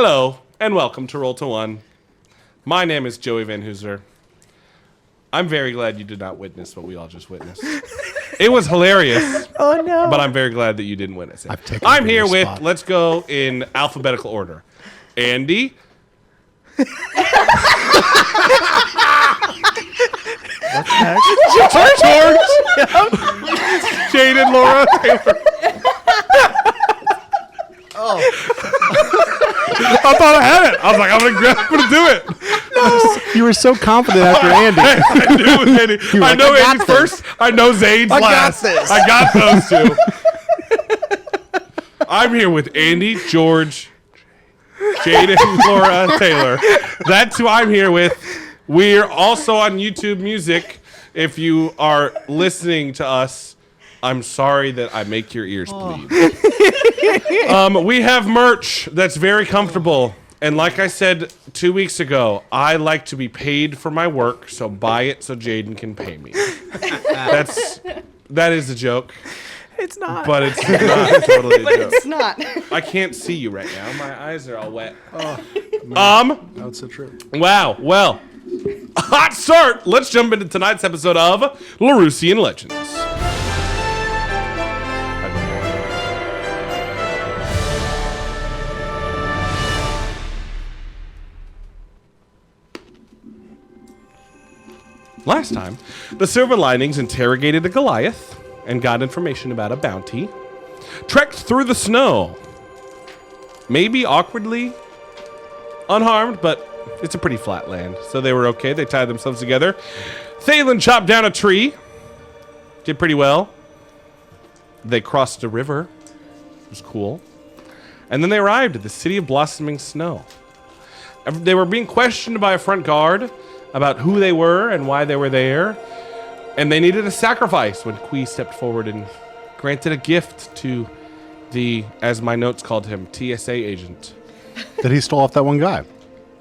Hello, and welcome to Roll to One. My name is Joey Van Hooser. I'm very glad you did not witness what we all just witnessed. It was hilarious. Oh, no. But I'm very glad that you didn't witness it. I'm here with, let's go in alphabetical order. Andy. What's next? George. Jaden, Laura, Taylor. Oh. I thought I had it. I was like, I'm gonna do it. No. You were so confident after Andy. I knew it was Andy. I know Andy's first. I know Zane's last. I got those two. I'm here with Andy, George, Jaden, Laura, Taylor. That's who I'm here with. We're also on YouTube Music. If you are listening to us, I'm sorry that I make your ears bleed. We have merch that's very comfortable. And like I said 2 weeks ago, I like to be paid for my work, so buy it so Jaden can pay me. That is a joke. It's not. But it's not totally a joke. But it's not. I can't see you right now. My eyes are all wet. That's so true. Wow. Well, hot start. Let's jump into tonight's episode of Laruusian Legends. Last time, the Silver Linings interrogated a Goliath and got information about a bounty, trekked through the snow, maybe awkwardly unharmed, but it's a pretty flat land, so they were okay. They tied themselves together. Thalen chopped down a tree, did pretty well. They crossed a river, it was cool. And then they arrived at the city of blossoming snow. They were being questioned by a front guard about who they were and why they were there. And they needed a sacrifice when Kui stepped forward and granted a gift to the, as my notes called him, TSA agent. That he stole off that one guy.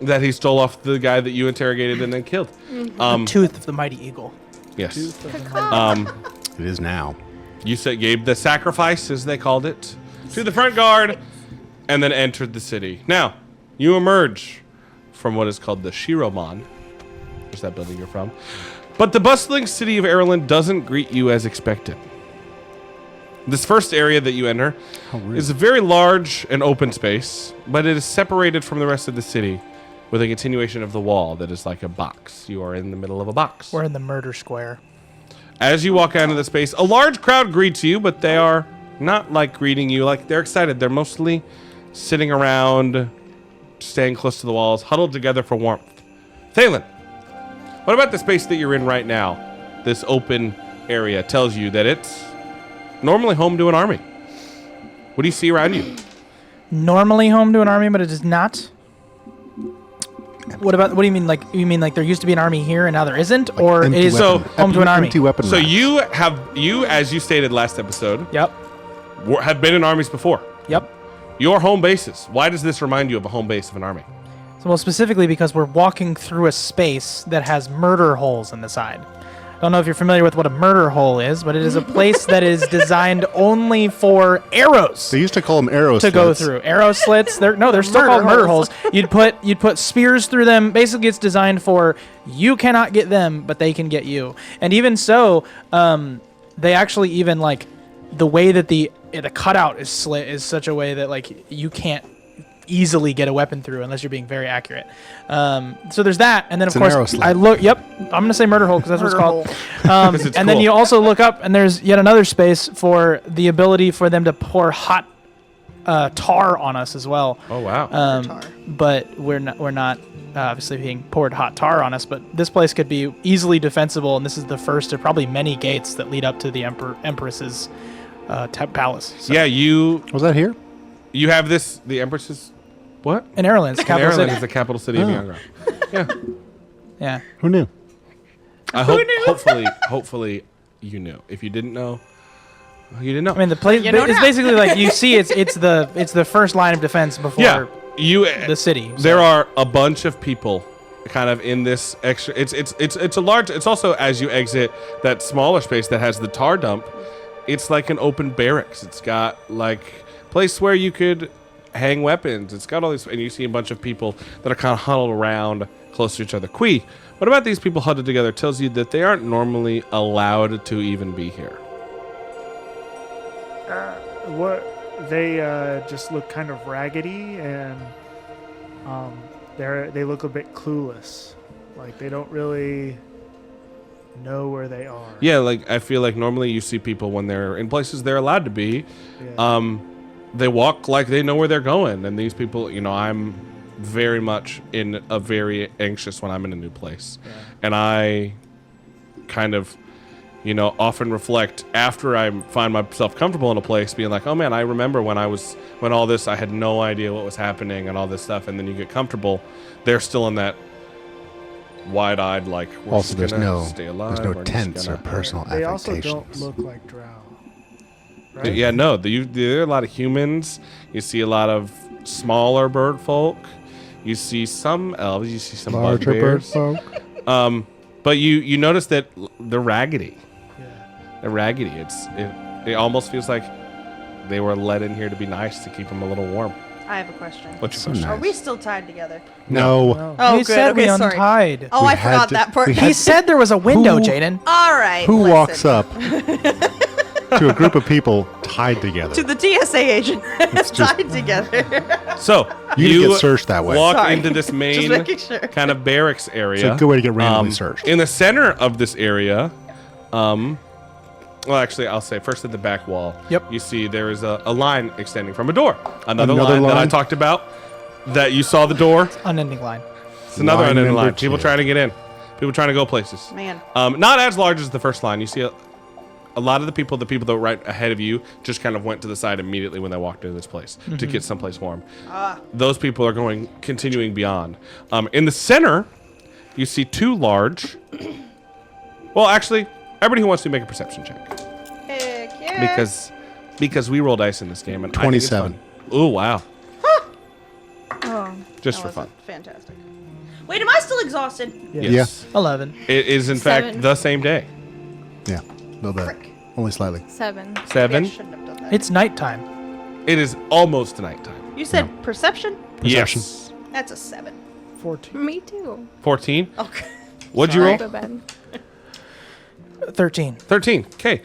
That he stole off the guy that you interrogated and then killed. The tooth of the mighty eagle. Yes. It is now. You gave the sacrifice, as they called it, to the front guard and then entered the city. Now, you emerge from what is called the Shiroman. There's that building you're from. But the bustling city of Ireland doesn't greet you as expected. This first area that you enter is a very large and open space, but it is separated from the rest of the city with a continuation of the wall that is like a box. You are in the middle of a box. We're in the murder square. As you walk out into the space, a large crowd greets you, but they are not like greeting you. Like they're excited. They're mostly sitting around, staying close to the walls, huddled together for warmth. Thalen, what about the space that you're in right now? This open area tells you that it's normally home to an army. What do you see around you? Normally home to an army, but it is not. What do you mean? Like you mean like there used to be an army here and now there isn't, Like or it is home to an army? Empty weapon So racks. you, as you stated last episode, Yep. have been in armies before. Yep. Your home bases. Why does this remind you of a home base of an army? So, well, specifically because we're walking through a space that has murder holes in the side. Don't know if you're familiar with what a murder hole is, but it is a place that is designed only for arrows. They used to call them arrow to slits. go through. Arrow slits. They're still called murder holes. You'd put spears through them. Basically, it's designed for you cannot get them, but they can get you. And even so, they actually even like the way that the cutout is slit is such a way that like you can't easily get a weapon through unless you're being very accurate. So there's that, and then It's of an arrow course slit. I look. Yep, I'm gonna say murder hole because that's what it's called. It's And then cool. you also look up, and there's yet another space for the ability for them to pour hot tar on us as well. Oh wow. But we're not obviously being poured hot tar on us. But this place could be easily defensible, and this is the first of probably many gates that lead up to the Empress's palace. So. Yeah, you Was that here? have this. The Empress's what? In Ireland, it's the capital Ireland city. is the capital city of Yangra. Yeah. Yeah. Who knew? I hopefully you knew. If you didn't know, you didn't know. I mean, the place You know it's now. basically like you see it's the first line of defense before yeah, the city. There are a bunch of people kind of in this extra. It's a large. It's also as you exit that smaller space that has the tar dump. It's like an open barracks. It's got like place where you could hang weapons. It's got all these, and you see a bunch of people that are kind of huddled around close to each other. Qui, what about these people huddled together tells you that they aren't normally allowed to even be here? What they just look kind of raggedy, and they look a bit clueless. Like they don't really know where they are. Yeah, like I feel like normally you see people when they're in places they're allowed to be. Yeah. They walk like they know where they're going, and these people, I'm very much in a very anxious when I'm in a new place, and I kind of, often reflect after I find myself comfortable in a place, being like, oh man, I remember when all this, I had no idea what was happening and all this stuff, and then you get comfortable, they're still in that wide-eyed, like, we're Also, just there's gonna stay alive. no we're just tents or gonna-" personal They also don't affectations. look like drow. Right? Yeah, no, there are a lot of humans. You see a lot of smaller bird folk. You see some elves. You see some Larger bird bugbears. folk. But you notice that they're raggedy. Yeah. They're raggedy. It almost feels like they were let in here to be nice, to keep them a little warm. I have a question. What's your So question? nice. Are we still tied together? No. No. Oh, he good. said we Okay, sorry. untied. Oh, We I had forgot to- that part. we He said there was a window, Who- Jaden. All right. Who listen. walks up to a group of people tied together? To the TSA agent. just- Tied together. So You get searched that way. Walk Sorry. into this Just main making sure. kind of barracks area. It's a good way to get randomly searched. In the center of this area, well, actually, I'll say first at the back wall. Yep. You see there is a line extending from a door. Another Another line that I line? talked about. That you saw the door. Unending line. It's another Line unending number line. People 2. trying to get in. People trying to go places. Man. Not as large as the first line. You see a lot of the people that were right ahead of you just kind of went to the side immediately when they walked into this place to get someplace warm. Those people are continuing beyond. In the center, you see two large. Well, actually, everybody who wants to make a perception check Heck yeah. because we roll dice in this game, and I think it's 27. fun. Oh wow! Oh, Just that for was fun. Fantastic. Wait, am I still exhausted? Yes. 11. It is in fact 7. the same day. Yeah. A little bit. Frick. Only slightly. 7. Maybe I 7. shouldn't have done that. It's nighttime. It is almost nighttime. You said perception? Perception. Yes. That's a 7. 14. Me too. 14. Okay. What'd you roll? Go to bed. 13. 13. Okay.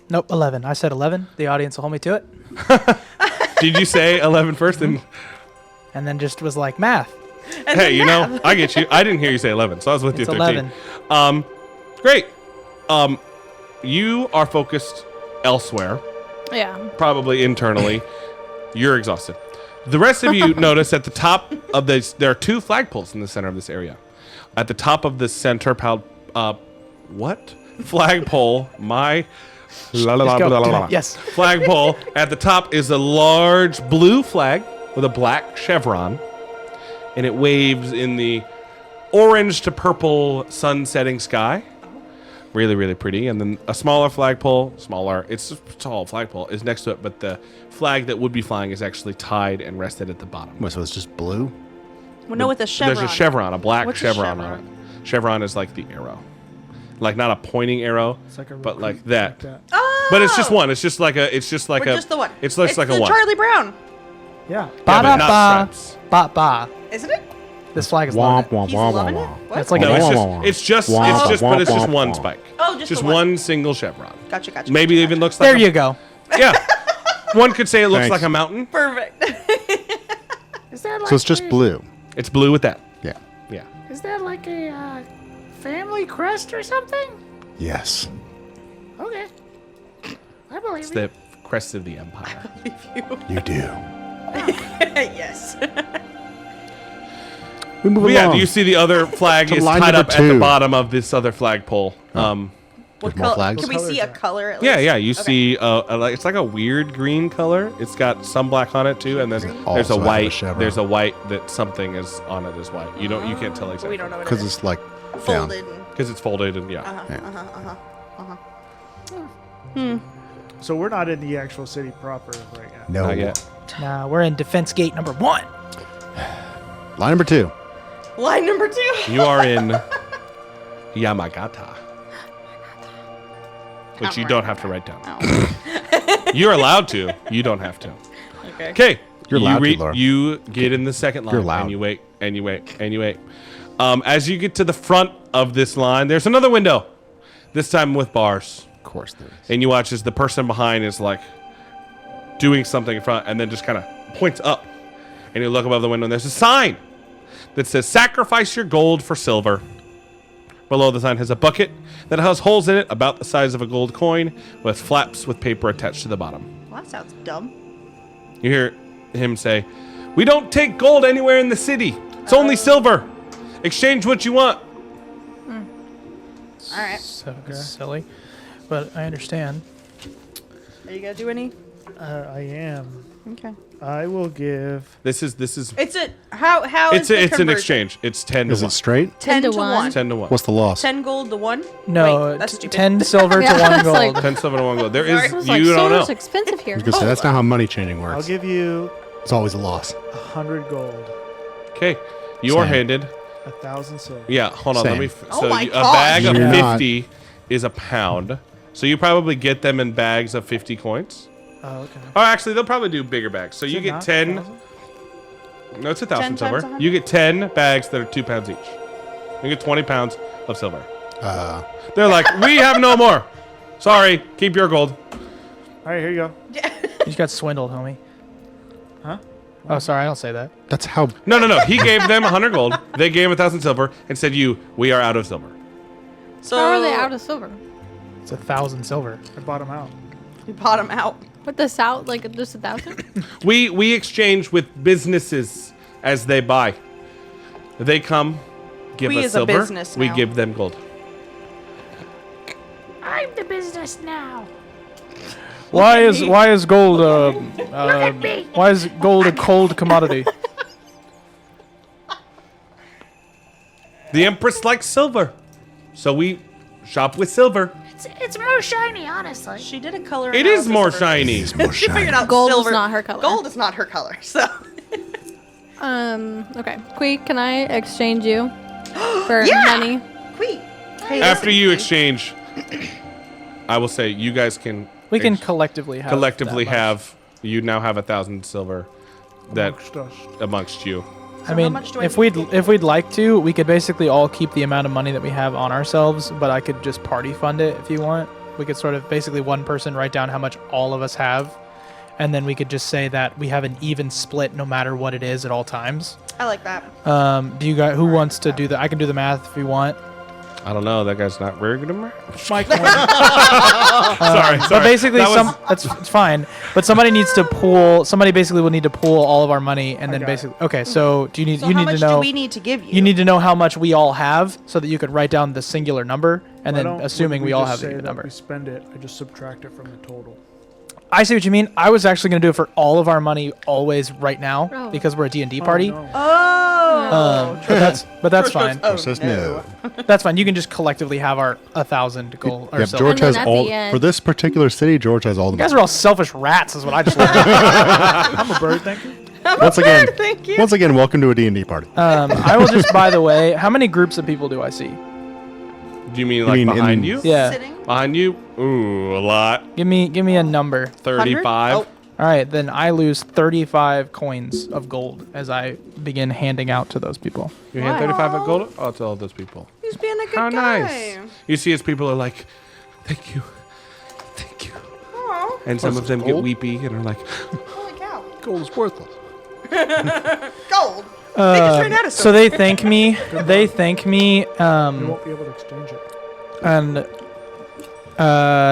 Nope, 11. I said 11. The audience will hold me to it. Did you say 11 first? And And then just was like, math. And hey, then I get you. I didn't hear you say 11, so I was with It's you. 13. 11. Great. You are focused elsewhere, Yeah. probably internally. You're exhausted. The rest of you notice at the top of this, there are two flagpoles in the center of this area. At the top of the center, flagpole? Just go. Yes. Flagpole. At the top is a large blue flag with a black chevron, and it waves in the orange to purple sun-setting sky. Really, really pretty. And then a smaller flagpole, it's a tall flagpole, is next to it, but the flag that would be flying is actually tied and rested at the bottom. Wait, so it's just blue? Well, no, with a chevron. There's a chevron, a black What's a chevron on it. Chevron is like the arrow. Like not a pointing arrow, It's like a but like recruit that. Oh! But it's just one. It's just like a. It's just like Or a. just the one. It's just like a the one. Charlie Brown. Yeah. Yeah, but not Ba-da-ba. stripes. Ba-ba. Isn't it? This flag is Womp, loving it. womp, He's womp, loving womp, it? womp. What? It's like No, a it's Womp, just. womp, It's just. womp, It's just. But it's just womp, one womp. spike. Oh, just the one single chevron. Gotcha. Maybe it even looks like. There a- you go. Yeah. One could say it looks Thanks. like a mountain. Perfect. Is that like So it's just blue. It's blue with that. Yeah. Yeah. Is that like a family crest or something? Yes. Okay. I believe It's you. the crest of the empire. You do. Yes. We move But yeah, along. do you see the other flag To is line tied number up at the 2. bottom of this other flagpole? What more color? flags? Can we What see color a is that? color at Yeah, least? yeah. You Okay. see, it's like a weird green color. It's got some black on it too, and then there's Also a have a white. chevron. There's a white that something is on it as white. You can't tell We exactly don't know what it Because is. it's like Folded. because it's folded and yeah. So we're not in the actual city proper right now. No. Not yet. Nah, we're in defense gate number 1. Line number 2. Line number 2. You are in Yamagata, which you don't have to write down. You're allowed to. You don't have to. Okay. Okay. You're loud, Laura. You get in the second line. You're loud. And you wait, and you wait, and you wait. As you get to the front of this line, there's another window. This time with bars. Of course there is. And you watch as the person behind is like doing something in front and then just kind of points up. And you look above the window and there's a sign that says sacrifice your gold for silver. Below the sign has a bucket that has holes in it about the size of a gold coin with flaps with paper attached to the bottom. Well, that sounds dumb. You hear him say, "We don't take gold anywhere in the city. It's only silver. Exchange what you want." All right. So silly, but I understand. Are you gonna do any? I am. Okay. I will give. This is It's a how it's is the an conversion? exchange. It's 10 to Is 1. it straight? 10 to 1. 10 to 1. What's the loss? 10 gold to 1. No, Wait, that's stupid. 10 silver Yeah, to 1 I was gold. like- 10 silver to 1 gold. There Sorry. is I was like, you don't know. silver's expensive here. I was gonna say that's not how money changing works. I'll give you It's always a loss. 100 gold, Okay. You are Same. handed 1,000 silver. Yeah, hold on. Let Same. me. Oh So my a gosh. bag of You're not. 50 is a pound. So you probably get them in bags of 50 coins. Oh, okay. Or actually, they'll probably do bigger bags. So Is you it get not 10. 1,000? No, it's 10 1,000 times silver. 100? You get 10 bags that are 2 pounds each. You get 20 pounds of silver. They're like, we have no more. Sorry, keep your gold. All right, here you go. You just got swindled, homie. Huh? Oh, sorry, I don't say that. That's how. No. He gave them 100 gold. They gave him 1,000 silver and said, we are out of silver. So How are they out of silver? It's 1,000 silver. I bought them out. you bought him out. With the south, like just 1,000? We exchange with businesses as they buy. They come, give We us as a silver. business We now. give them gold. I'm the business now. Why is gold at me. why is gold a cold commodity? The Empress likes silver, so we shop with silver. It's more shiny, honestly. She did a color. It is analysis more of her- shiny. More She shiny. figured out Gold is silver. not her color. Gold is not her color. So Okay. Quee, can I exchange you for Yeah! money? Queen. Hey, After listen, you Queen. exchange, I will say you guys can We can collectively have collectively that much. have. You now have 1,000 silver that Amongst us. amongst you. I mean, much do I if need we'd like to, we could basically all keep the amount of money that we have on ourselves, but I could just party fund it if you want. We could sort of basically one person write down how much all of us have, and then we could just say that we have an even split no matter what it is at all times. I like that. Do you guys who wants to do that? I can do the math if you want. I don't know. That guy's not very good at math. Mike. Sorry. But basically, That was- that's it's fine. But somebody needs to pool. Somebody basically will need to pool all of our money, and then got it. basically. Okay, so do you need So you how need much to know? do we need to give you? You need to know how much we all have, so that you could write down the singular number, and Why then don't assuming we all just have the say even that number. we spend it, I just subtract it from the total. I see what you mean. I was actually going to do it for all of our money always right now Oh. because we're a D&D party. Oh, no. Oh. But that's fine. Oh, Says no. That's fine. You can just collectively have our 1,000 gold or Yep, silver. George And then has at all the end- for this particular city. George has all the You guys money. are all selfish rats, is what I just learned. I'm a bird, thank you. Once again, Thank you. once again, welcome to a D&D party. I will just, by the way, how many groups of people do I see? Do you mean like mean behind in- you? Yeah. Sitting. Behind you? Ooh, a lot. Give me a number. 35. Oh, All right, then I lose 35 coins of gold as I begin handing out to those people. You hand Wow. 35 of gold? I'll tell those people. he's being a good How guy. nice. You see as people are like, thank you. Thank you. Aw, And some Was of it them get gold? weepy and are like, holy cow. Gold is worthless. Gold. They just ran out of So they thank me. They thank me. You won't be able to exchange it. And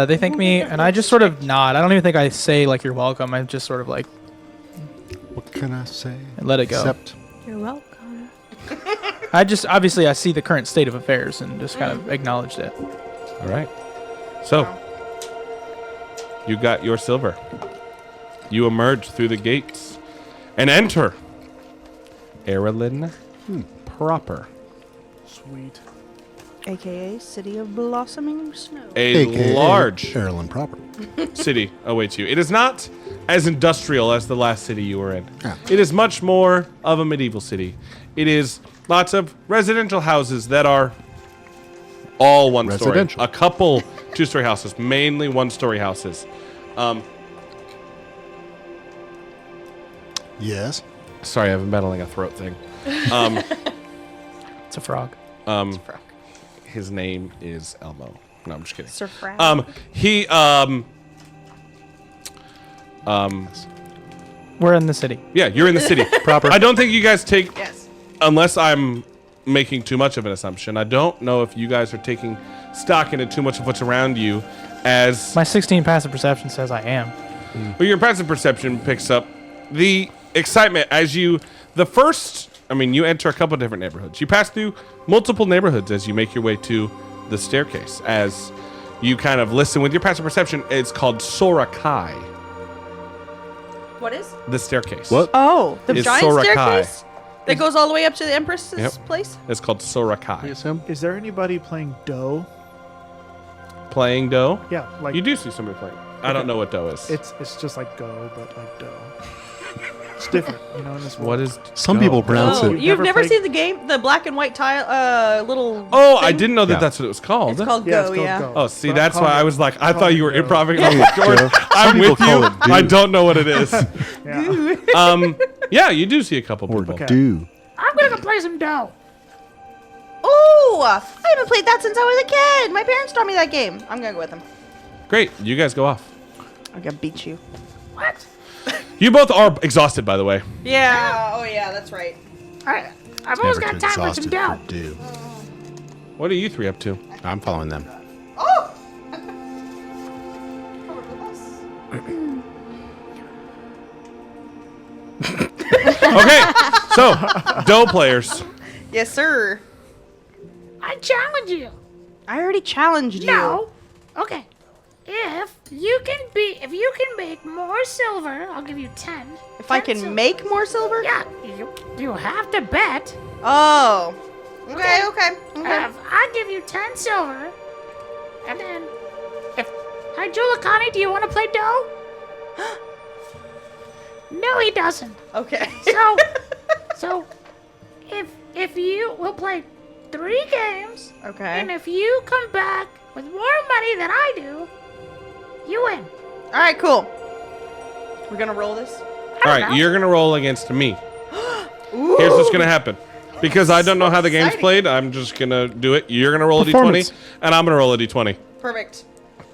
they thank me, and I just sort of nod. I don't even think I say like you're welcome. I just sort of like What can I say? let it go. Except You're welcome. I just obviously I see the current state of affairs and just kind of acknowledged it. all right. So, you got your silver. You emerge through the gates and enter Erelin proper. Sweet. AKA City of Blossoming Snow. A AKA large Maryland proper. city awaits you. It is not as industrial as the last city you were in. Ah. It is much more of a medieval city. It is lots of residential houses that are all one story. Residential. A couple two-story houses, mainly one-story houses. Yes. Sorry, I've been battling a throat thing. It's a frog. His name is Elmo. No, I'm just kidding. Sir Frog. He We're in the city. yeah, you're in the city. Proper. I don't think you guys take Yes. unless I'm making too much of an assumption. I don't know if you guys are taking stock into too much of what's around you as My 16 passive perception says I am. well, your passive perception picks up the excitement as you you enter a couple different neighborhoods. You pass through multiple neighborhoods as you make your way to the staircase. As you kind of listen with your passive perception, it's called Sorakai, What is? the staircase. What? Oh, the It's giant Sorakai. staircase that goes all the way up to the Empress's Yep. place. It's called Sorakai. Is him? Is there anybody playing dough? Playing dough? Yeah, like You do see somebody playing. I don't know what dough is. it's just like go, but like dough. It's different, in this world. What is Some dough? people pronounce Oh, it. you've never never played- seen the game, the black and white tile, little. Oh, I thing? didn't know that Yeah. that's what it was called. It's called Yeah, Go. it's called Yeah. Go. Oh, see, But I'm that's why calling I it- was like, I calling thought it you were Go. improvising. Joe. I'm Some with people call you. it do. I don't know what it is. Yeah. Yeah, you do see a couple Or people. Okay. do. I'm gonna go play some dough. Oh, I haven't played that since I was a kid. My parents taught me that game. I'm gonna go with them. Great, you guys go off. I'm gonna beat you. What? You both are exhausted, by the way. Yeah. Oh yeah, that's right. I've always got time for some dough. Do. What are you three up to? I'm following them. Oh. Okay, so dough players. Yes, sir. I challenge you. I already challenged you. No. Okay. If you can make more silver, I'll give you 10. If I 10 can silver. make more silver. Yeah, you have to bet. Oh. Okay. Okay. Okay. I give you 10 silver, and then if hi Julikani, do you want to play dough? No, he doesn't. Okay. So if you will play 3 games, Okay. and if you come back with more money than I do, you win. All right. Cool. We're gonna roll this. All right, you're gonna roll against me. Here's what's gonna happen. Because I don't know how the game's exciting. played, I'm just gonna do it. You're gonna roll a d20, Performance. and I'm gonna roll a d20. Perfect.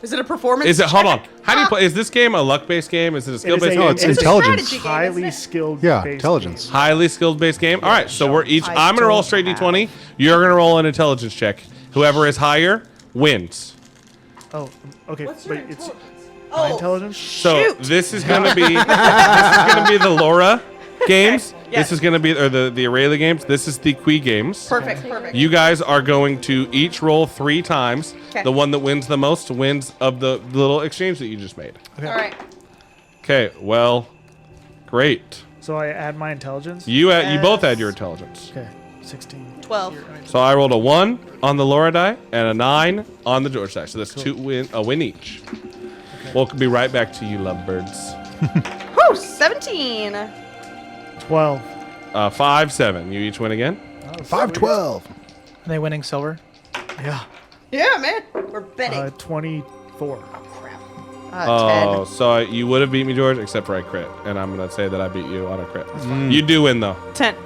Is it a performance? Is it? Hold on. check? How do you play? Is this game a luck-based game? Is it a skill-based a- game? it's It's a intelligence. strategy game, Highly isn't it? skilled. Yeah, based intelligence. game. Highly skilled based game. All right, so we're each. I I'm gonna roll a don't straight have- d20. You're gonna roll an intelligence check. Whoever is higher wins. Oh, okay. What's your But it's intelligence? my Oh, intelligence. So Shoot. this is gonna be the Laura games. Yes. This is gonna be the Aurelia games. This is the Qui games. perfect. Perfect. You guys are going to each roll 3 times. 'Kay. The one that wins the most wins of the little exchange that you just made. All right. Okay. Well, great. So I add my intelligence. You both Yes. add your intelligence. Okay, 16. 12. So I rolled a 1 on the Laura die and a 9 on the George die. So that's a win each. We'll be right back to you, lovebirds. Whew, 17. 12. 5, 7. You each win again. 512. Are they winning silver? Yeah. Yeah, man. We're betting. 24. Oh, so you would have beat me, George, except for I crit. And I'm going to say that I beat you on a crit. You do win, though. 10. 10.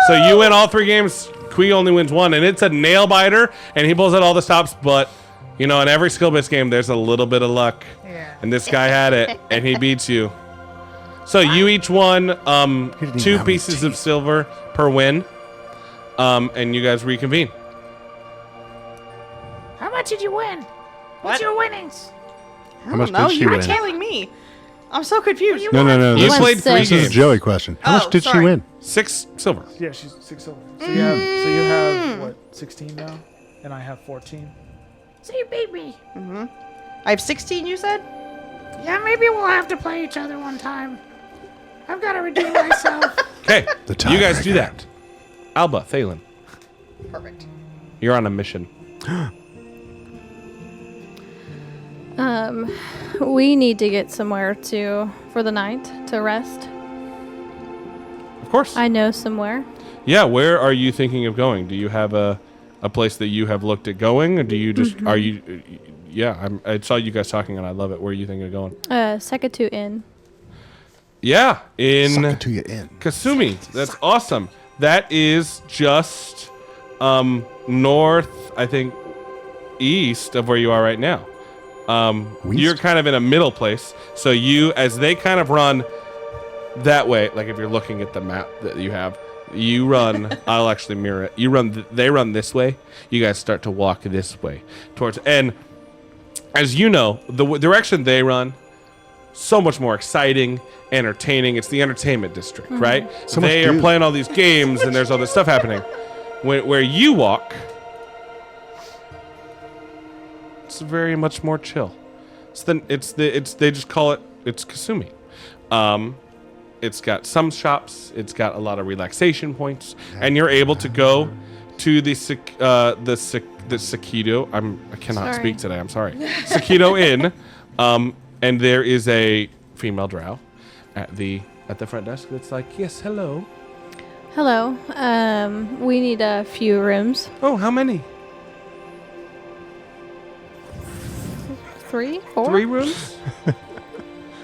So you win all 3 games. Kui only wins 1. And it's a nail biter. And he pulls out all the stops. But, in every skill-based game, there's a little bit of luck. Yeah. And this guy had it. And he beats you. So you each won didn't even 2 have pieces any of silver per win. And you guys reconvene. How much did you win? What's What? your winnings? How much No, did she you're win? telling me. I'm so confused. No. You won played 3 6. This is a games. Joey question. How Oh, much did she sorry. win? 6 silver. Yeah, she's 6 silver. So you have what? 16 now, and I have 14. So you beat me. I have 16, you said? Yeah, maybe we'll have to play each other one time. I've got to redeem myself. Okay, The you guys tiebreaker. do that. Alba, Thalen, Perfect. you're on a mission. We need to get somewhere for the night to rest. Of course. I know somewhere. Yeah, where are you thinking of going? Do you have a place that you have looked at going? Or do you just, are you, yeah, I saw you guys talking and I love it. Where are you thinking of going? Sekatu Inn. Yeah, Suck in it to you in. Kasumi. That's awesome. That is just north, I think, east of where you are right now. You're kind of in a middle place. So as they kind of run that way, like if you're looking at the map that you have, you run. I'll actually mirror it. You run. They run this way. You guys start to walk this way towards. And as you know, the direction they run, so much more exciting, entertaining. It's the entertainment district, right? So much they are dude. playing all these games, and there's all this stuff happening. Where you walk, it's very much more chill. They just call it's Kasumi. It's got some shops. It's got a lot of relaxation points, and you're able to go to the Sakito. I cannot speak today. I'm sorry. Sakito Inn, and there is a female drow at the front desk that's like, yes, hello. Hello. We need a few rooms. Oh, how many? 3, 4. 3 rooms.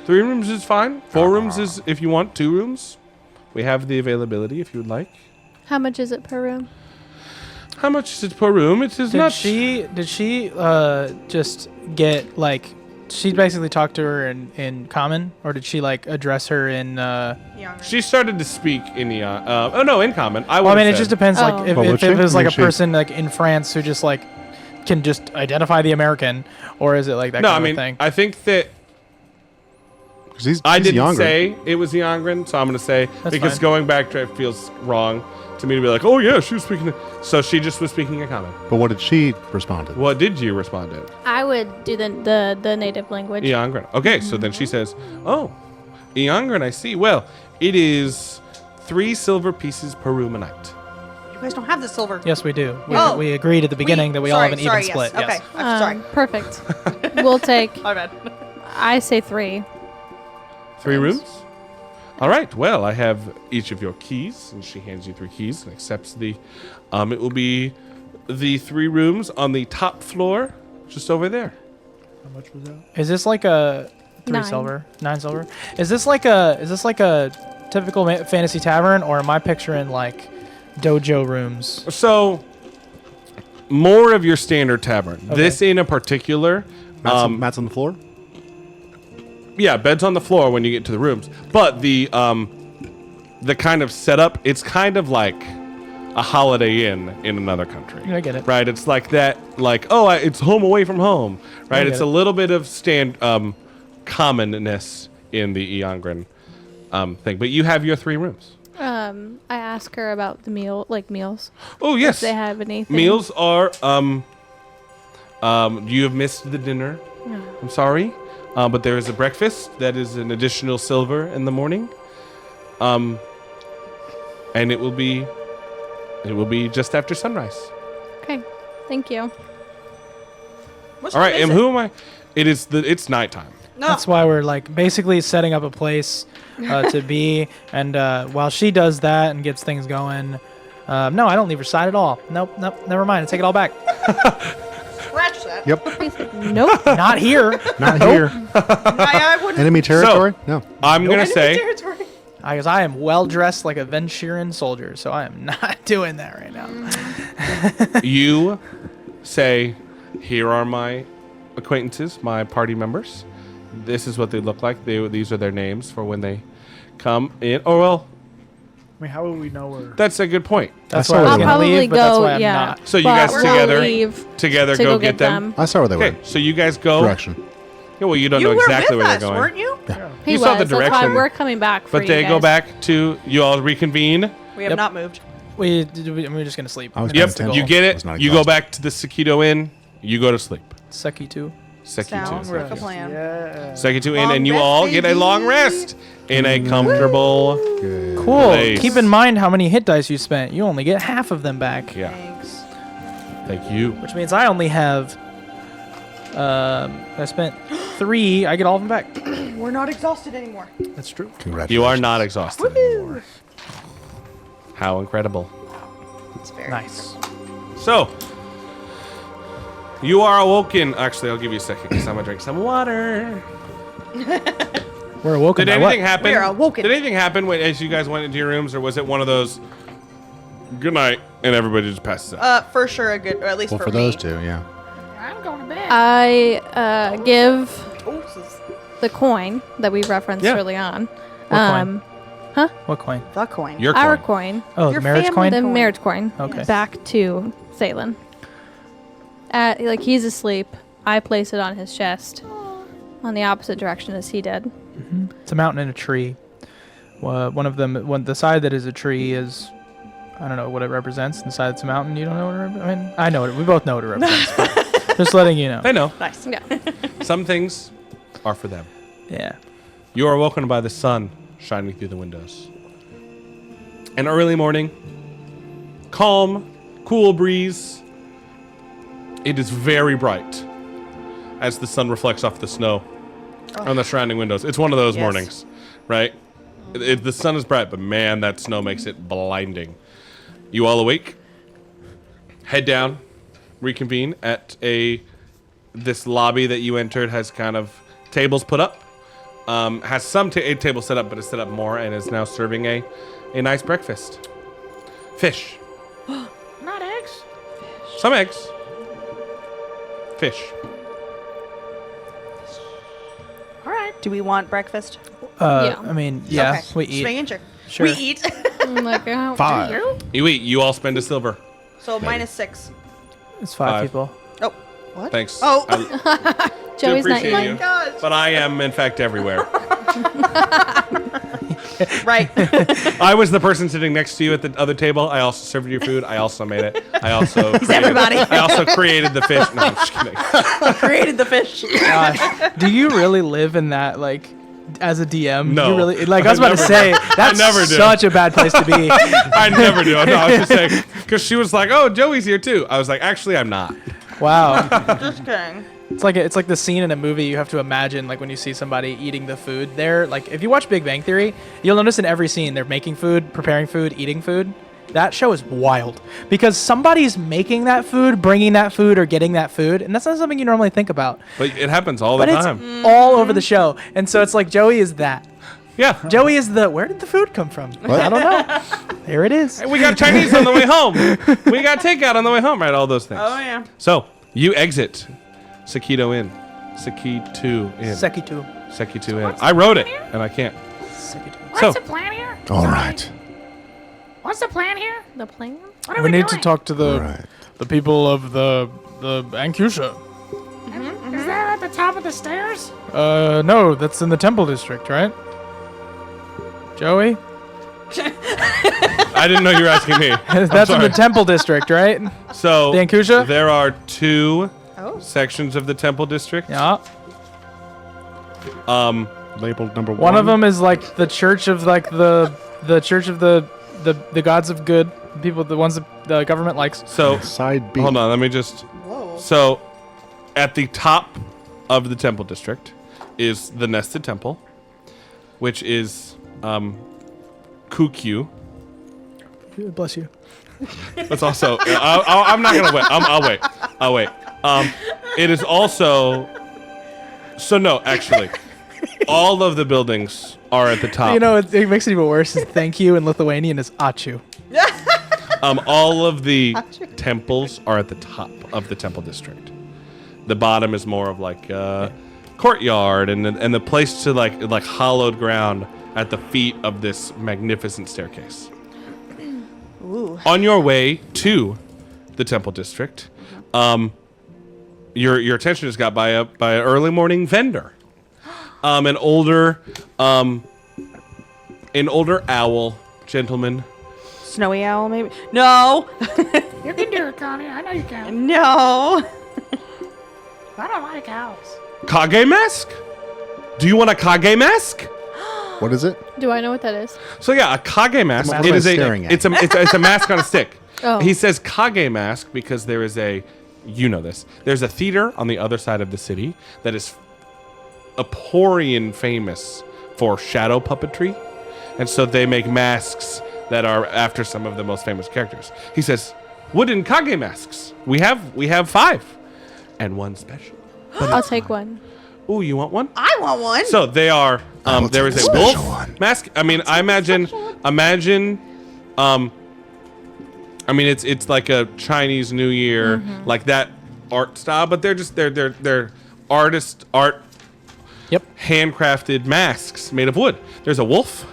3 rooms is fine. 4 rooms is if you want. 2 rooms. We have the availability if you would like. How much is it per room? How much is it per room? It is not. Did she just get like? She basically talked to her in common, or did she like address her in? She started to speak in the. In common. Well, I mean, it just depends. Oh. Like if What would it she? was like a Would she- person like in France who just like can just identify the American, or is it like that No, I kind mean, of thing? I think that He's I didn't younger. say it was the Yangren, so I'm going to say That's because fine. going back to it feels wrong to me to be like, oh yeah, she was speaking. So she just was speaking in common. But what did she respond to? What did you respond to? I would do the native language. Yangren. Okay, so then she says, oh, Yangren, I see. Well, it is 3 silver pieces per room a night. You guys don't have the silver. Yes, we do. Oh. We agreed at the beginning that we all have an even split. Yes. Okay, Yes. I'm sorry. Perfect. We'll take. My bad. I say 3. 3 rooms? All right. Well, I have each of your keys, and she hands you 3 keys and accepts the. It will be the 3 rooms on the top floor, just over there. How much was that? Is this like a 3 9. silver? 9 silver? Is this like a typical fantasy tavern, or am I picturing like dojo rooms? So, more of your standard tavern. Okay. This in a particular. Mats on the floor? Yeah, beds on the floor when you get to the rooms. But the kind of setup, it's kind of like a Holiday Inn in another country. I get it. Right? It's like that, like, it's home away from home. Right? get It's it. a little bit of commonness in the Eongren thing. But you have your 3 rooms. I ask her about the meals. Oh, yes. If they have anything. Meals are, you have missed the dinner. No. I'm sorry. But there is a breakfast that is an additional silver in the morning. And it will be just after sunrise. Okay. Thank you. What's All right, the and visit? who am I? It's nighttime. No. That's why we're like basically setting up a place to be, and while she does that and gets things going, no, I don't leave her side at all. Nope, never mind. I take it all back. Scratch that. Yep. He's like, nope. Not here. Not here. I wouldn't. Enemy territory? No. I'm gonna Enemy say territory. Because I am well dressed like a Venturan soldier, so I am not doing that right now. you say, here are my acquaintances, my party members. This is what they look like. These are their names for when they come in. Oh well, I mean, how will we know her? that's a good point. That's I why I saw was where I'll they gonna probably leave, but that's go. why I'm Yeah. not. So you But guys we'll together- leave Together, to go get them. I saw where they Okay, were. so you guys go. Direction. Yeah, well, you don't You know were exactly with where us, they're going. weren't you? He You was. saw the That's why direction. we're coming back for But they you go guys. back to you all reconvene. We have Yep. not moved. We're just gonna sleep. I was That's paying the You goal. get I it. was not You go exhausted. back to the Sakito Inn. You go to sleep. Seki too. Sounds Sekito. like a plan. Yeah. Sekito Inn, Long and you rest, all get a baby. long rest in a comfortable. Cool. Nice. Keep in mind how many hit dice you spent. You only get half of them back. Yeah. Thanks. Thank you. Which means I only have. I spent 3. I get all of them back. We're not exhausted anymore. That's true. Congratulations. You are not exhausted anymore. How incredible. It's very Nice. So, you are awoken. Actually, I'll give you a second because I'm going to drink some water. We're awoken Did by anything what? happen? We are awoken. Did anything happen as you guys went into your rooms, or was it one of those good night and everybody just passes out? For sure a good, or at least Well, for for me. those two, yeah. I'm going to bed. I give Oh, this is the coin that we referenced Yeah. early on. What coin? What coin? the coin. Your Our coin. coin, Oh, Your the marriage family coin? the coin. marriage coin, Okay. back to Thalen. Like he's asleep. I place it on his chest, on the opposite direction as he did. It's a mountain and a tree. One of them, the side that is a tree is, I don't know what it represents. And the side that's a mountain, you don't know what it represents? I mean, I know it. We both know what it represents. But just letting you know. They know. Nice. Yeah. Some things are for them. Yeah. You are woken by the sun shining through the windows. An early morning, calm, cool breeze. It is very bright as the sun reflects off the snow on the surrounding windows. It's one of those Yes. mornings, right? The sun is bright, but man, that snow makes it blinding. You all awake, head down, reconvene at this lobby that you entered has kind of tables put up. Has some a table set up, but it's set up more and is now serving a nice breakfast. Fish. Not eggs. Some eggs. Fish. All right. Do we want breakfast? Yeah. I mean, yeah, Okay. we Just eat. making sure. Sure. We eat. I'm like, oh, 5. You? You eat. You all spend a silver. So minus 6. It's 5 5. people. Oh, what? Thanks. Oh. I Joey's not appreciate eating. you. Gosh. But I am, in fact, everywhere. Right. I was the person sitting next to you at the other table. I also served you food. I also made it. I also created, everybody. I also created the fish. No, I'm just kidding. Created the fish. Gosh, do you really live in that, like, as a DM? No. You really, like, I was I about to never say, do. that's I never do. such a bad place to be. I never do. No, I was just saying because she was like, "Oh, Joey's here too." I was like, "Actually, I'm not." Wow. Just kidding. It's like the scene in a movie you have to imagine, like when you see somebody eating the food. They're like, if you watch Big Bang Theory, you'll notice in every scene they're making food, preparing food, eating food. That show is wild because somebody's making that food, bringing that food, or getting that food, and that's not something you normally think about. But it happens all the But time. it's all over the show, and so it's like Joey is that. Yeah. Joey is the. Where did the food come from? I don't know. There it is. We got Chinese on the way home. We got takeout on the way home. Right, all those things. Oh, yeah. So you exit Sakito Inn. Sakitu Inn. Sekitu. Sekitu Inn. I wrote it, and I can't. Sekitu. What's So- the plan here? All right. What's the plan here? The plan? What are We we need to doing? talk to All right. the people of the Ankusha. Is that at the top of the stairs? No, that's in the Temple District, right? Joey? I didn't know you were asking me. That's in the sorry. Temple District, right? So The Ankusha? there are 2 Oh. sections of the Temple District. Yeah. Labeled number 1. One of them is like the church of like the church of the gods of good, people, the ones that the government likes. So Side B. hold on, let me just. Whoa. So at the top of the Temple District is the Nested Temple, which is Kukyu. Bless you. That's also. I'm not gonna wait. I'll wait. It is also. So no, actually, all of the buildings are at the top. You know, it makes it even worse. Is thank you in Lithuanian is achu. All of the temples are at the top of the Temple District. The bottom is more of like courtyard and the place to like hollowed ground at the feet of this magnificent staircase. Ooh. On your way to the Temple District, your attention is got by an early morning vendor, an older owl gentleman. Snowy owl, maybe? No. You can do it, Connie. I know you can. No. I don't like owls. Kage mask? Do you want a Kage mask? What is it? Do I know what that is? So yeah, a Kage mask. What It am I is staring at? it's a mask on a stick. Oh. He says Kage mask because there is there's a theater on the other side of the city that is Emporian famous for shadow puppetry, and so they make masks that are after some of the most famous characters. He says wooden Kage masks. We have 5 and one special. I'll take one. Ooh, you want one? I want one. So they are. There is a special wolf one. mask. I mean, I imagine. I mean, it's like a Chinese New Year, like that art style, but they're artist art. Yep. Handcrafted masks made of wood. There's a wolf.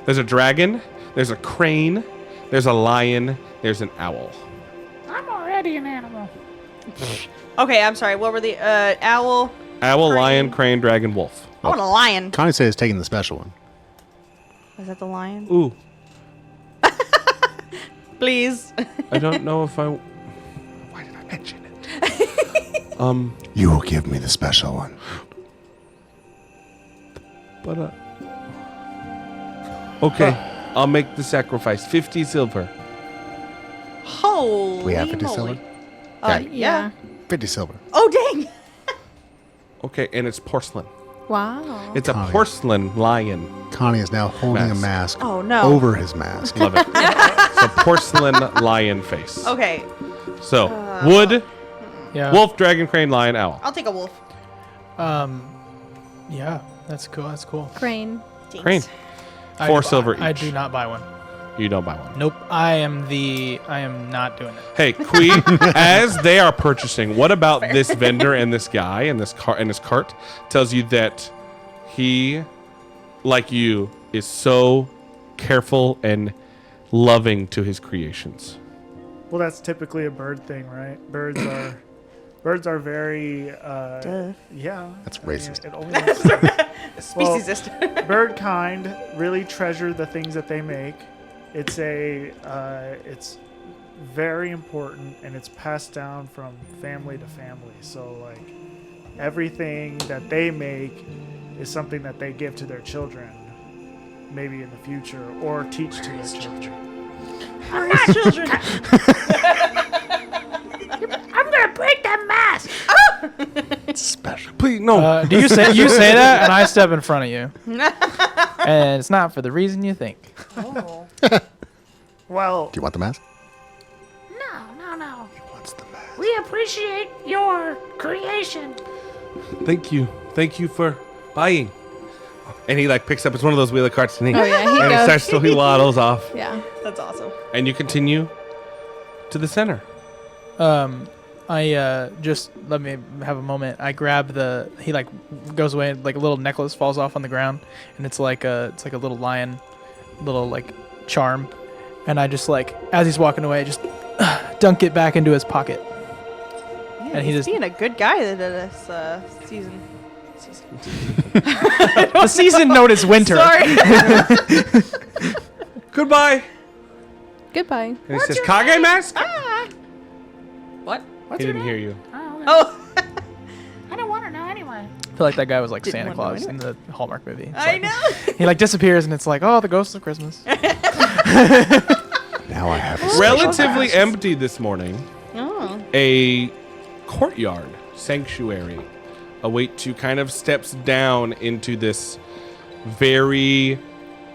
There's a dragon. There's a crane. There's a lion. There's an owl. I'm already an animal. Okay, I'm sorry. What were the owl? Owl, Crane. lion, crane, dragon, wolf. I want a lion. Connie says taking the special one. Is that the lion? Ooh, Please. I don't know if I. Why did I mention it? You will give me the special one. But okay, I'll make the sacrifice. 50 silver. Holy We have 50 moly. silver? Yeah. Yeah. 50 silver. Oh, dang. Okay, and it's porcelain. Wow. It's a Connie. porcelain lion. Connie is now holding a Mask. mask Oh, no. over his mask. Love it. It's a porcelain lion face. Okay. So wood, Yeah. wolf, dragon, crane, lion, owl. I'll take a wolf. Yeah. That's cool. That's cool. Crane. Thanks. Crane. I 4 do- silver I each. do not buy one. You don't buy one. Nope. I am not doing it. Hey, Kui, as they are purchasing, what about this vendor and this guy and this car and his cart tells you that he, like you, is so careful and loving to his creations. Well, that's typically a bird thing, right? Birds are very. Yeah. That's racist. It only makes sense. Well, Speciesist. bird kind really treasure the things that they make. It's it's very important, and it's passed down from family to family. So like everything that they make is something that they give to their children, maybe in the future, or teach to their children. I'm not Children. I'm gonna break that mask. It's special. Please, no. Do you say that, and I step in front of you, and it's not for the reason you think. Oh. Well, Do you want the mask? No. What's the mask? We appreciate your creation. Thank you. Thank you for buying. And he like picks up, it's one of those wheeler carts, and he, Oh, yeah, he and goes. starts to, he waddles off. Yeah. That's awesome. And you continue to the center. I just let me have a moment. I grab he like goes away, like a little necklace falls off on the ground, and it's like a little lion, little like charm, and I just like as he's walking away, just dunk it back into his pocket. Yeah, And he he's just- being a good guy this season. The season note is winter. Sorry. Goodbye. Goodbye. And he says, Kage mask? What? He didn't hear you. Oh. I don't want to know anyway. I feel like that guy was like Didn't Santa want to Claus in the Hallmark movie. It's I like- know. He like disappears, and it's like, oh, the ghost of Christmas. Now I have a special Relatively mask. empty this morning. Oh. A courtyard sanctuary await you kind of steps down into this very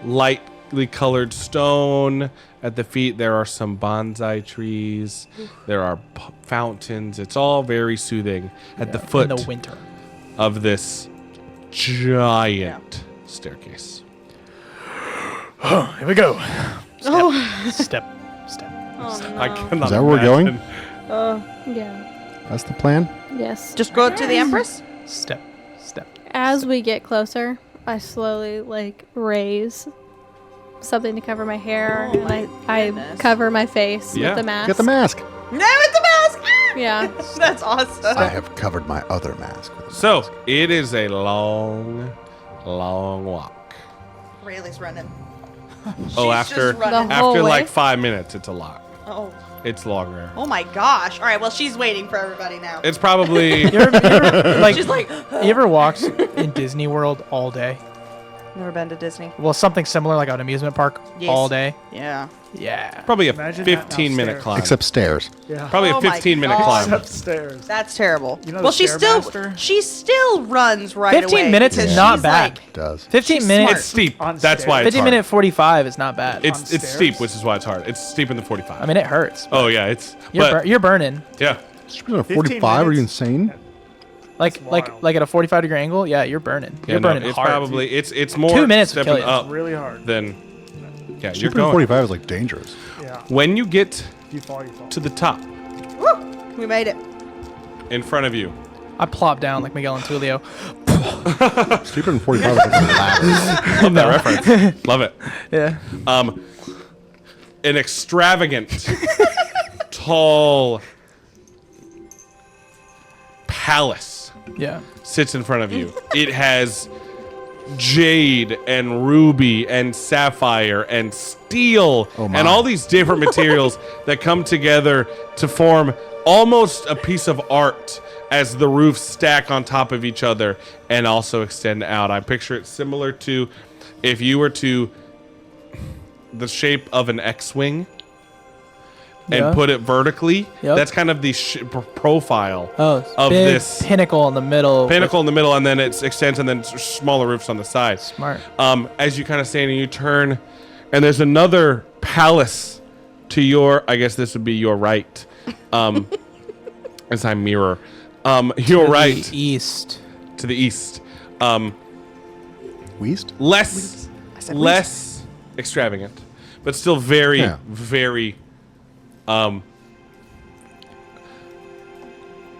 lightly colored stone. At the feet there are some bonsai trees. There are fountains. It's all very soothing. At the foot in the winter. of this giant staircase. Here we go. Oh. Step. Oh, no. I cannot Is that where we're going? imagine. Yeah. That's the plan? Yes. Just go up to the Empress? Step. As we get closer, I slowly like raise something to cover my hair, Oh and my I goodness. cover my face Yeah. with the mask. Get the mask. No, it's a mask! Ah! Yeah. That's awesome. I have covered my other mask. With a So mask. it is a long walk. Rayleigh's running. Oh, She's after just running. The whole after way? like 5 minutes, it's a lot. Oh. It's longer. Oh my gosh. All right, well, she's waiting for everybody now. It's probably You ever, like, She's like, you ever walked in Disney World all day? never been to Disney. Well, something similar like an amusement park Yes. all day. Yeah. Yeah. probably a Imagine that 15-minute downstairs. climb. Except stairs. yeah. Probably Oh a my 15-minute God. climb. Upstairs. That's terrible. You know well, the she still runs right 15 away. minutes is because not she's bad. like- Does. 15 She's minutes. It's steep. On That's why stairs. it's 15 hard. minute 45 is not bad. It's On steep, stairs? which is why it's hard. It's steep in the 45. I mean, it hurts. oh yeah, it's You're, but you're burning. yeah. You're 15 45? Are you minutes? insane? Like at a 45-degree angle. Yeah, you're burning. You're burning it's hard. probably it's more 2 minutes would stepping kill you. up Really hard. than you're Shooting going. 45 is like dangerous. Yeah. When you get If you fall, you fall. to the top Woo! We made it. in front of you, I plop down like Miguel and Tulio. Shooting 45 is like a ladder. love that reference. Love it. Yeah. An extravagant, tall palace Yeah. sits in front of you. It has jade and ruby and sapphire and steel Oh my. and all these different materials that come together to form almost a piece of art as the roofs stack on top of each other and also extend out. I picture it similar to if you were to the shape of an X-wing and Yeah. put it vertically. Yep. That's kind of the profile Oh, of big this pinnacle in the middle. with- pinnacle in the middle, and then it extends, and then smaller roofs on the side. Smart. As you kind of stand and you turn, and there's another palace to your, I guess this would be your right, as I mirror, your right The east. to the east. Weast? Less said less extravagant, but still very, Yeah. very.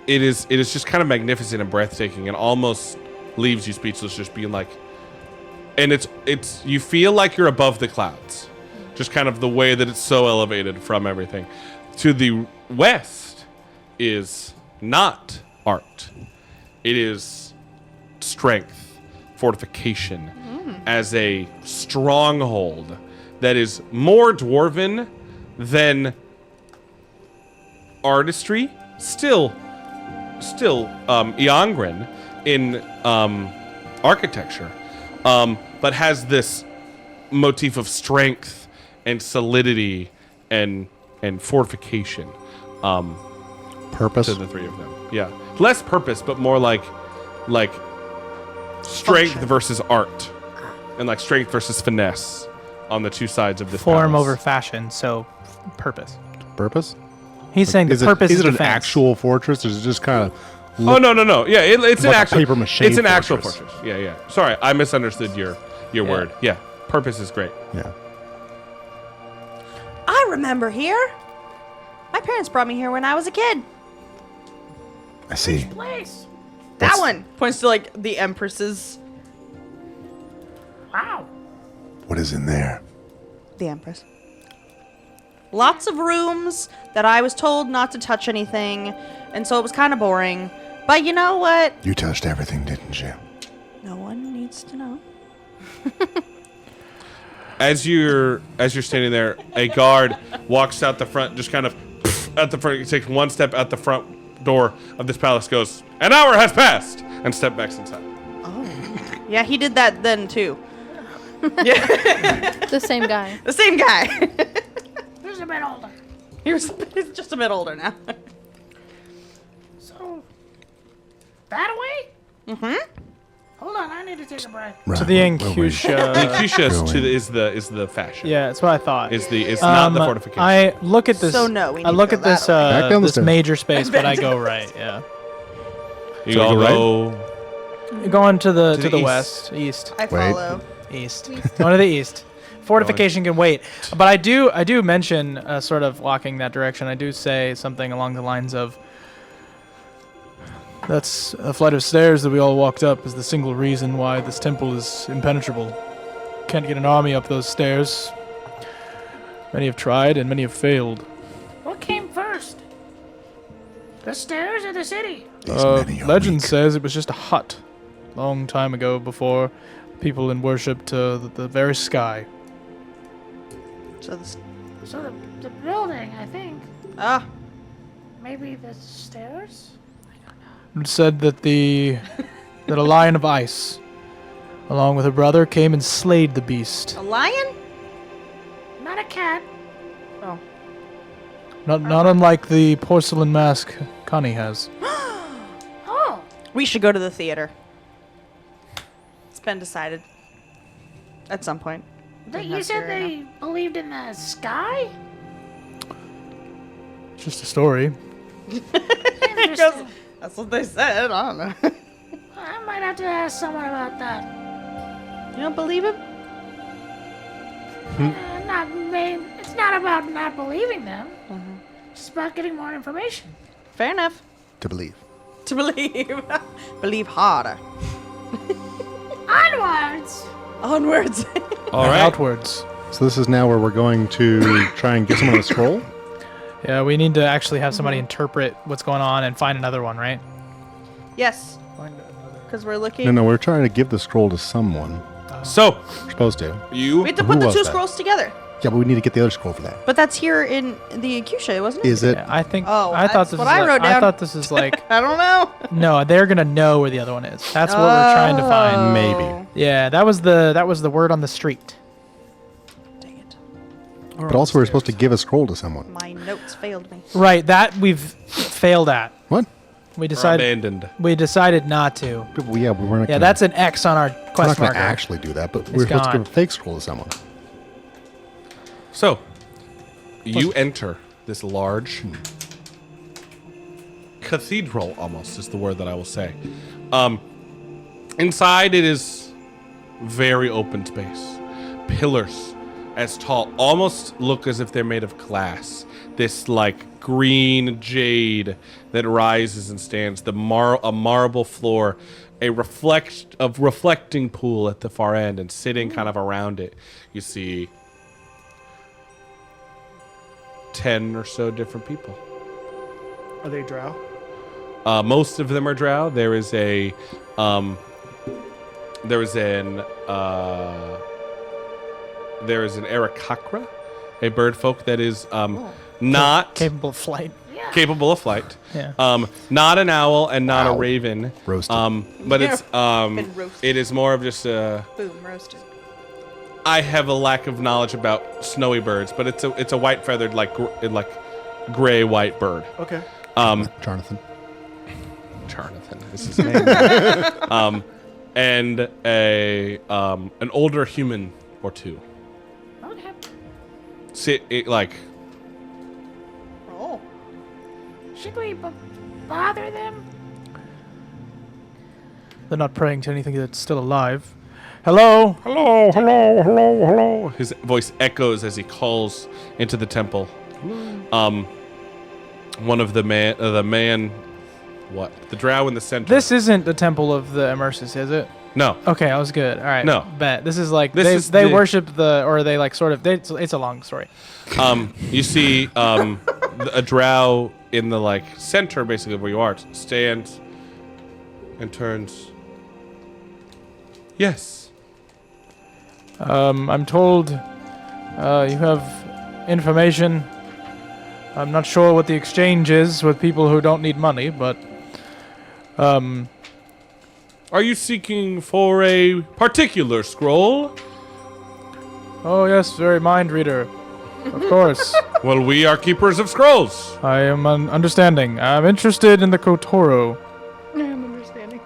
It is just kind of magnificent and breathtaking, and almost leaves you speechless, just being like. And it's you feel like you're above the clouds, just kind of the way that it's so elevated from everything. To the west is not art; it is strength, fortification, as a stronghold that is more dwarven than artistry. Still Eongrin in architecture, but has this motif of strength and solidity and fortification Purpose? to the three of them. Yeah, less purpose, but more like strength versus art, and like strength versus finesse on the two sides of this Form palace. over fashion, so purpose. Purpose? He's saying the Is it, purpose is is it an defense. actual fortress, or is it just kind of... Oh no! Yeah, it's an like a actual papier-mâché It's an actual fortress. fortress. Yeah. Sorry, I misunderstood your word. Yeah, purpose is great. Yeah. I remember here. My parents brought me here when I was a kid. I see. Place. That one points to like the Empress's. Wow. What is in there? The Empress. Lots of rooms that I was told not to touch anything, and so it was kind of boring. But you know what? You touched everything, didn't you? No one needs to know. As you're standing there, a guard walks out the front, just kind of at the front. He takes one step out the front door of this palace, goes, "An hour has passed," and step back inside. Yeah, he did that then too. The same guy. The same guy. Who's a bit older? He's just a bit older now. So, that way? Mm-hmm. Hold on, I need to take a breath. To the Ancutia. The is the fashion. Yeah, that's what I thought. Is not the fortification. I look at this. So no, we I need look to at go this. that way. Back down the This stairs. major space, but I go right. Yeah, you So we all go go. going to the the east. west, east, I follow. east. Going to the east. Fortification can wait, but I do mention sort of walking that direction. I do say something along the lines of. That's a flight of stairs that we all walked up is the single reason why this temple is impenetrable. Can't get an army up those stairs. Many have tried and many have failed. What came first? The stairs or the city? These many are Legend weak. says it was just a hut, long time ago before people in worship to the very sky. So this. So the building, I think. Ah, Maybe the stairs? It said that that a lion of ice, along with her brother, came and slayed the beast. a lion? Not a cat. Oh. Not unlike the porcelain mask Connie has. Oh, We should go to the theater. It's been decided. At some point. you said they believed in the sky? It's just a story. Interesting. That's what they said. I don't know. I might have to ask someone about that. You don't believe him? It's not about not believing them. It's about getting more information. Fair enough. To believe. To believe. Believe harder. Onwards! Onwards. All right. Outwards. So this is now where we're going to try and get someone a scroll. Yeah, we need to actually have somebody interpret what's going on and find another one, right? Yes. Find another. Because we're looking. No, we're trying to give the scroll to someone. So, We're supposed to. you... We have to Who put the was two that? scrolls together. Yeah, but we need to get the other scroll for that. But that's here in the Acutia, wasn't it? Is it? Yeah, I think. Oh, I thought that's this what was I like, wrote down. I thought this is like. I don't know. No, they're gonna know where the other one is. That's what we're trying to find. Maybe. Yeah, that was the word on the street. Dang it. But also we're supposed to give a scroll to someone. My notes failed me. Right, that we've failed at. What? We decided. abandoned. We decided not to. Yeah, we weren't. Yeah, that's an X on our We're not quest going to marker. actually do that, but we're supposed to gone. give a fake scroll to someone. So, you enter this large cathedral, almost is the word that I will say. Inside, it is very open space. Pillars as tall, almost look as if they're made of glass. This like green jade that rises and stands. A marble floor, a reflecting pool at the far end, and sitting kind of around it, you see 10 or so different people. Are they drow? Most of them are drow. There is an Arakakra, a bird folk that is not Capable of flight. capable of flight. Yeah. Not an owl and not a Wow. raven. Roasted. But Yeah. it's Been roasted. it is more of just a. Boom, roasted. I have a lack of knowledge about snowy birds, but it's a white feathered like gray white bird. Okay. Jonathan. Jonathan is his name. And an older human or two. Okay. Like Oh. Should we bother them? They're not praying to anything that's still alive. Hello? hello, hello, hello, hello. His voice echoes as he calls into the temple. One of the drow in the center. This isn't the temple of the Immersus, is it? No. Okay, I was good. All right. No. Bet. This is like This is they the- worship or they like sort of it's a long story. You see a drow in the like center, basically where you are, stands and turns. Yes. I'm told you have information. I'm not sure what the exchange is with people who don't need money, but Are you seeking for a particular scroll? oh yes, very mind reader. Of course. Well, we are keepers of scrolls. I am understanding. I'm interested in the Kotoro. I'm understanding.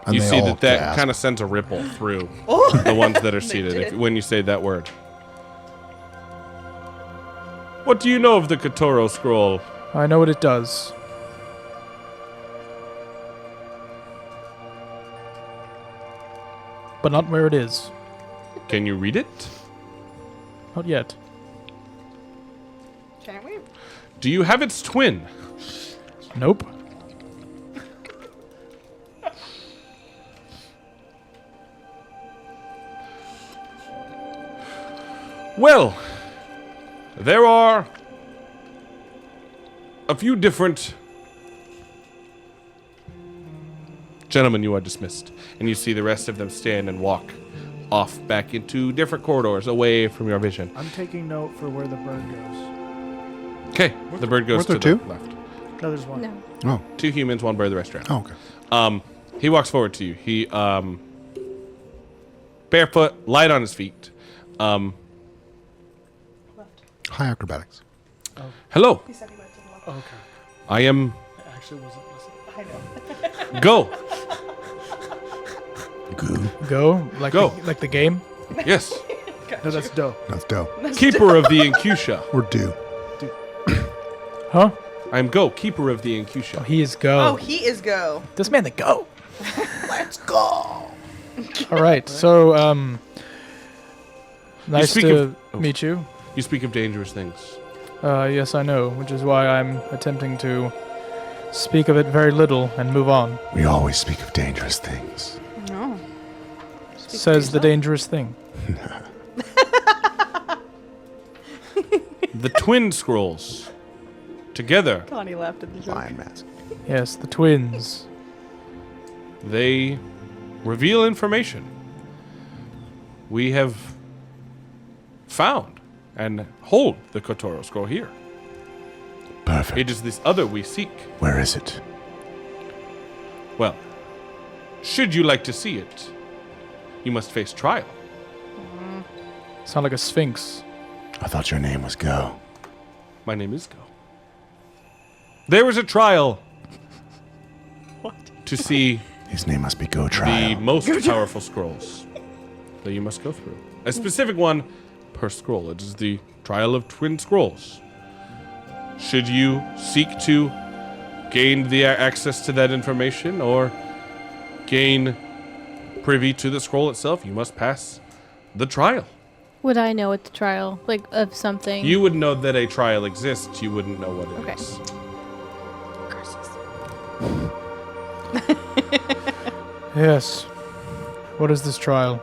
And You they see all that gasp. kind of sends a ripple through Oh. the ones that are They seated did. when you say that word. What do you know of the Kotoro scroll? I know what it does. But not where it is. Can you read it? Not yet. Can't we? Do you have its twin? Nope. Well, there are a few different gentlemen. You are dismissed, and you see the rest of them stand and walk off back into different corridors away from your vision. I'm taking note for where the bird goes. Okay, the bird goes weren't to there the two? left. No, there's one. No. Oh. 2 humans, 1 bird, the rest drown. Oh, okay. He walks forward to you. He barefoot, light on his feet. High acrobatics. Hello, He said he went to the left. Okay. I am I actually wasn't listening. I know. Go. Go? Like Go. Like the game? Yes, No, that's dough. That's dope. keeper of the Incutia. We're due. Huh? I am Go, keeper of the Incutia. He is go. Oh, he is go. This man, the go. Let's go. All right. So, nice speak to of- oh. meet you. You speak of dangerous things. Yes, I know, which is why I'm attempting to speak of it very little and move on. We always speak of dangerous things. No. Speak for Says the yourself. dangerous thing. The twin scrolls. Together, Connie laughed at the joke. Lion mask. Yes, the twins. they reveal information we have found and hold the Kotoro scroll here. Perfect. It is this other we seek. Where is it? Well, should you like to see it, you must face trial. Sound like a sphinx. I thought your name was Go. My name is Go. There was a trial to see His name must be Go the Trial. most powerful scrolls that you must go through. A specific one per scroll. It is the trial of twin scrolls. Should you seek to gain the access to that information or gain privy to the scroll itself, you must pass the trial. Would I know at the trial, like, of something? You would know that a trial exists. You wouldn't know what it is. Okay. Yes. What is this trial?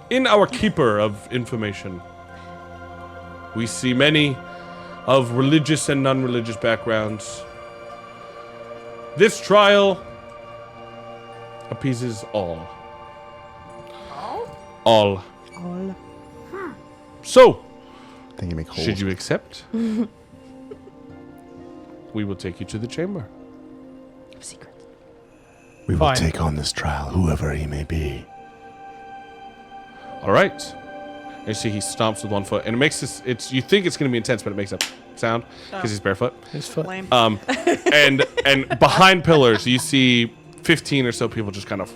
In our keeper of information, we see many of religious and non-religious backgrounds. This trial appeases all. All. So, I think you make holes. should you accept? We will take you to the chamber. Secret. We will Fine. take on this trial, whoever he may be. All right. And you see he stomps with one foot, and it makes this. You think it's going to be intense, but it makes a sound because he's barefoot. His foot. Lame. And behind pillars, you see 15 or so people just kind of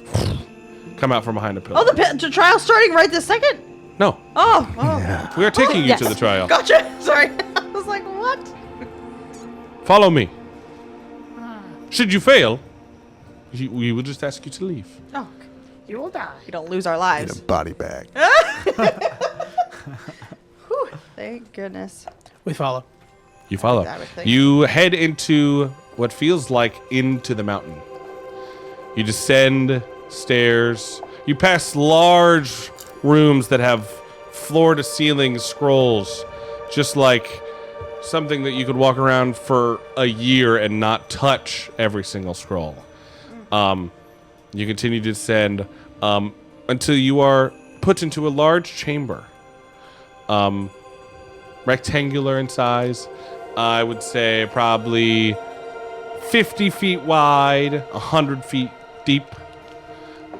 come out from behind a pillar. Oh, the trial's starting right this second? No, Oh, Yeah. we are taking you to Yes. the trial. Gotcha. Sorry. I was like, what? Follow me. Should you fail, we will just ask you to leave. Oh, You will die. we don't lose our In lives. a body bag. Whew, thank goodness. We follow. You follow. I would think. You head into what feels like into the mountain. You descend stairs. You pass large rooms that have floor-to-ceiling scrolls, just like something that you could walk around for a year and not touch every single scroll. You continue to descend until you are put into a large chamber. Rectangular in size. I would say probably 50 feet wide, 100 feet deep.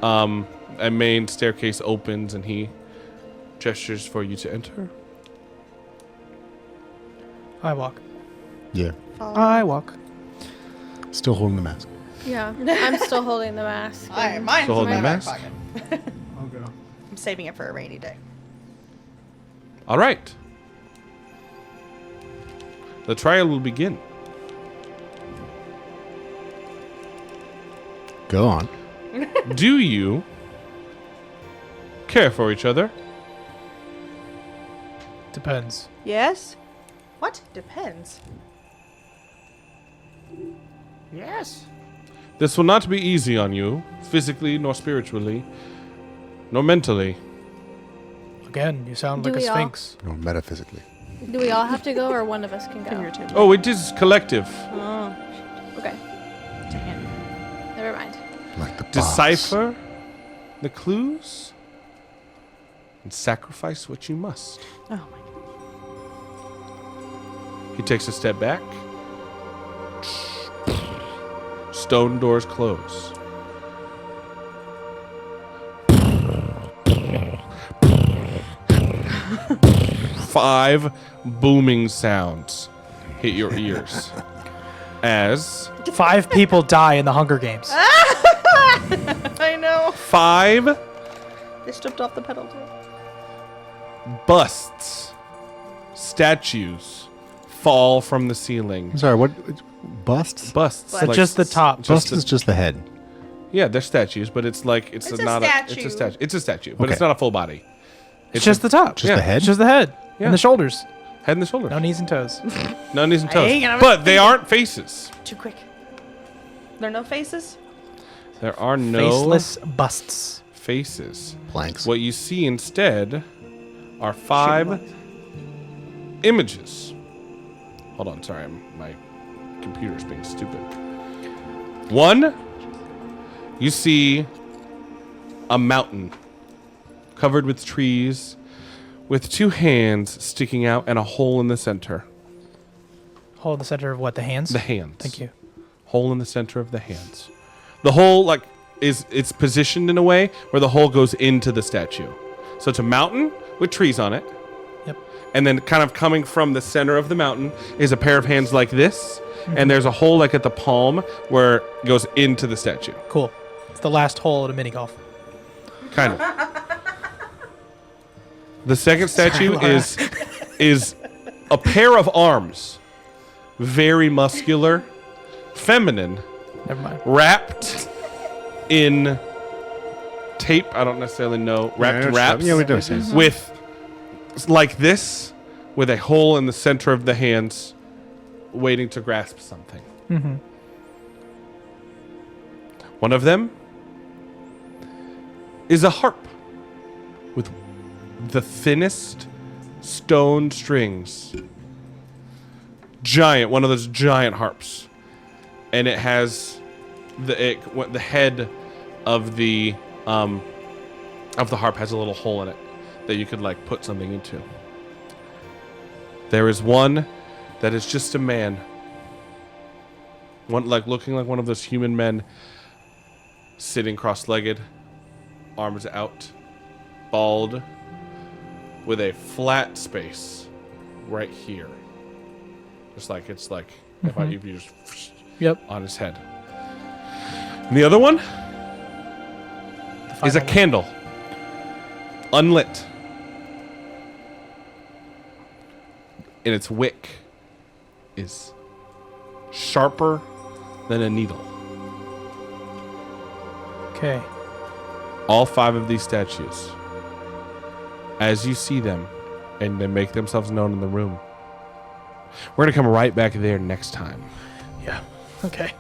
A main staircase opens and he gestures for you to enter. I walk. Yeah. I walk. Still holding the mask. Yeah, I'm still holding the mask. Mine's Still holding in the my mask? back pocket. I'll go. I'm saving it for a rainy day. All right. The trial will begin. Go on. Do you care for each other? Depends. Yes? What? Depends. Yes. This will not be easy on you, physically, nor spiritually, nor mentally. Again, you sound Do like a we all? sphinx. Or metaphysically. Do we all have to go, or one of us can go? Figuratively. Oh, it is collective. Oh, Okay, dang. never mind. Like the boss. Decipher the clues and sacrifice what you must. Oh my god. He takes a step back. Stone doors close. Five booming sounds hit your ears as 5 people die in the Hunger Games. I know. 5 They stripped off the pedal too. busts, statues fall from the ceiling. Sorry, what? Busts? Busts. But just the top. Bust is just the head. Yeah, they're statues, but it's like it's It's a not statue. it's a statue. It's a statue, but Okay. it's not a full body. It's just the top. Just Yeah. the head? It's just the head Yeah. and the shoulders. Head and the shoulders. No knees and toes. No knees and I toes. ain't gonna- But they aren't faces. Too quick. There are no faces? There are no Faceless busts. faces. Planks. What you see instead are 5 images. Hold on, sorry, my computer's being stupid. 1, you see a mountain covered with trees with 2 hands sticking out and a hole in the center. Hold the center of what? The hands? The hands. Thank you. Hole in the center of the hands. The hole it's positioned in a way where the hole goes into the statue. So it's a mountain with trees on it. Yep. And then kind of coming from the center of the mountain is a pair of hands like this. And there's a hole like at the palm where it goes into the statue. Cool. It's the last hole at a mini golf. Kind of. The second statue Laura. is a pair of arms. Very muscular, feminine, Never mind. wrapped in tape. I don't necessarily know. Wrapped wraps. Yeah, we do. With like this, with a hole in the center of the hands, waiting to grasp something. Mm-hmm. One of them is a harp with the thinnest stone strings. Giant, one of those giant harps. And it has the head of the harp has a little hole in it that you could like put something into. There is one that is just a man. One like looking like one of those human men sitting cross-legged, arms out, bald, with a flat space right here. Just like it's like if you just Yep. on his head. And the other one is a candle, unlit, and its wick is sharper than a needle. Okay. All 5 of these statues, as you see them and they make themselves known in the room, we're going to come right back there next time. Yeah. Okay.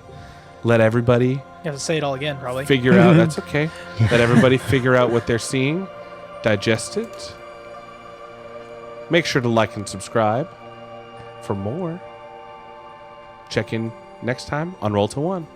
Let everybody You have to say it all again, probably. figure out. That's okay. Let everybody figure out what they're seeing, digest it. Make sure to like and subscribe for more. Check in next time on Roll to 1.